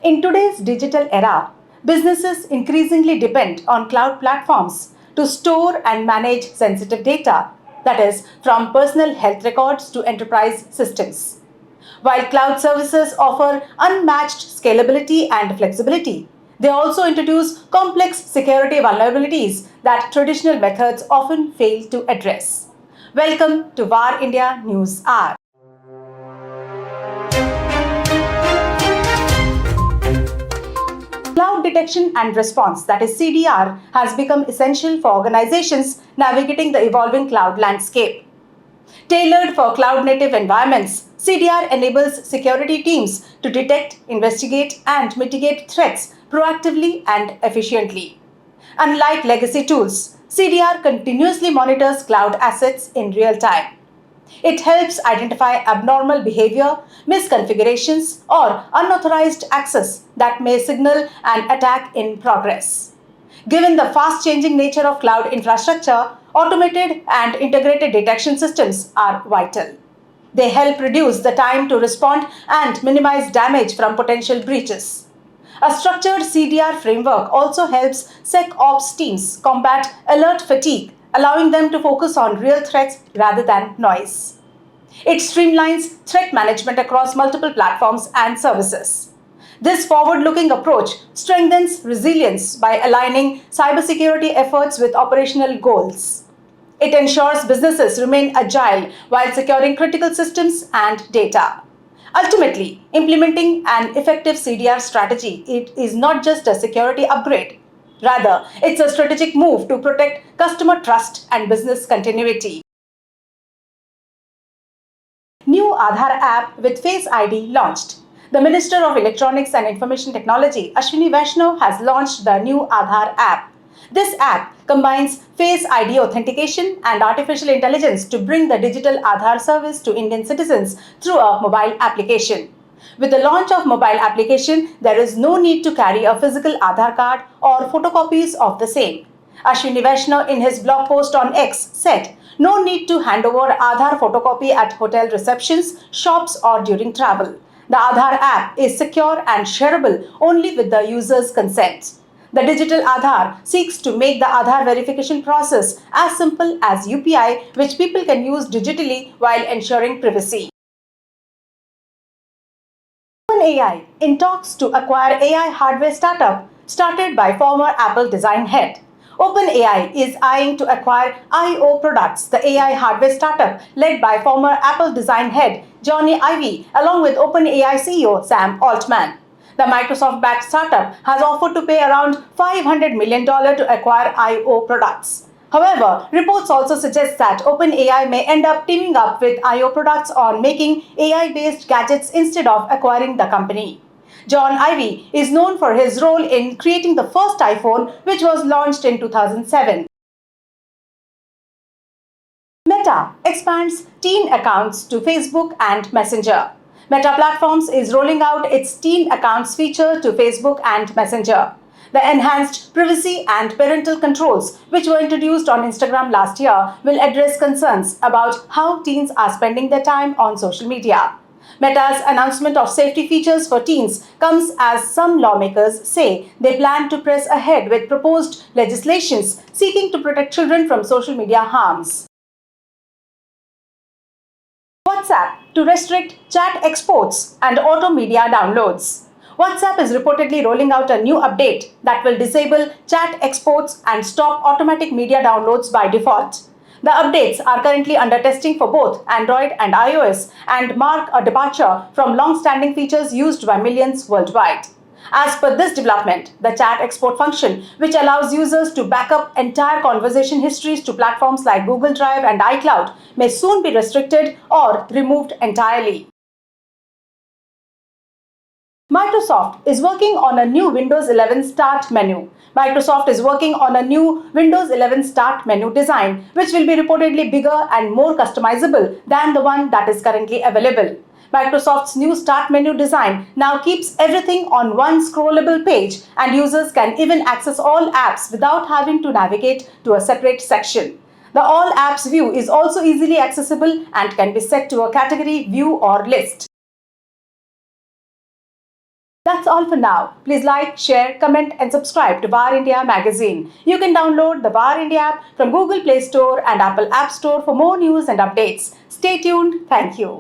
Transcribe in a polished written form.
In today's digital era, businesses increasingly depend on cloud platforms to store and manage sensitive data, that is, from personal health records to enterprise systems. While cloud services offer unmatched scalability and flexibility, they also introduce complex security vulnerabilities that traditional methods often fail to address. Welcome to VAR India News Hour. Cloud detection and response, that is CDR, has become essential for organizations navigating the evolving cloud landscape. Tailored for cloud-native environments, CDR enables security teams to detect, investigate, and mitigate threats proactively and efficiently. Unlike legacy tools, CDR continuously monitors cloud assets in real time. It helps identify abnormal behavior, misconfigurations, or unauthorized access that may signal an attack in progress. Given the fast-changing nature of cloud infrastructure, automated and integrated detection systems are vital. They help reduce the time to respond and minimize damage from potential breaches. A structured CDR framework also helps SecOps teams combat alert fatigue, allowing them to focus on real threats rather than noise. It streamlines threat management across multiple platforms and services. This forward-looking approach strengthens resilience by aligning cybersecurity efforts with operational goals. It ensures businesses remain agile while securing critical systems and data. Ultimately, implementing an effective CDR strategy is not just a security upgrade. Rather, it's a strategic move to protect customer trust and business continuity. New Aadhaar app with Face ID launched. The Minister of Electronics and Information Technology, Ashwini Vaishnaw, has launched the new Aadhaar app. This app combines Face ID authentication and artificial intelligence to bring the digital Aadhaar service to Indian citizens through a mobile application. With the launch of mobile application, there is no need to carry a physical Aadhaar card or photocopies of the same. Ashwini Vaishnaw, in his blog post on X, said, "No need to hand over Aadhaar photocopy at hotel receptions, shops, or during travel. The Aadhaar app is secure and shareable only with the user's consent." The digital Aadhaar seeks to make the Aadhaar verification process as simple as UPI, which people can use digitally while ensuring privacy. OpenAI in talks to acquire AI hardware startup started by former Apple design head. OpenAI is eyeing to acquire IO Products, the AI hardware startup led by former Apple design head Johnny Ive, along with OpenAI CEO Sam Altman. The Microsoft-backed startup has offered to pay around $500 million to acquire IO Products. However, reports also suggest that OpenAI may end up teaming up with IO Products on making AI-based gadgets instead of acquiring the company. John Ive is known for his role in creating the first iPhone, which was launched in 2007. Meta expands teen accounts to Facebook and Messenger. Meta Platforms is rolling out its teen accounts feature to Facebook and Messenger. The enhanced privacy and parental controls, which were introduced on Instagram last year, will address concerns about how teens are spending their time on social media. Meta's announcement of safety features for teens comes as some lawmakers say they plan to press ahead with proposed legislations seeking to protect children from social media harms. WhatsApp to restrict chat exports and auto media downloads. WhatsApp is reportedly rolling out a new update that will disable chat exports and stop automatic media downloads by default. The updates are currently under testing for both Android and iOS and mark a departure from long-standing features used by millions worldwide. As per this development, the chat export function, which allows users to back up entire conversation histories to platforms like Google Drive and iCloud, may soon be restricted or removed entirely. Microsoft is working on a new Windows 11 Start menu. Microsoft is working on a new Windows 11 Start menu design, which will be reportedly bigger and more customizable than the one that is currently available. Microsoft's new Start menu design now keeps everything on one scrollable page, and users can even access all apps without having to navigate to a separate section. The All Apps view is also easily accessible and can be set to a category, view, or list. That's all for now. Please like, share, comment, and subscribe to VAR India magazine. You can download the VAR India app from Google Play Store and Apple App Store for more news and updates. Stay tuned. Thank you.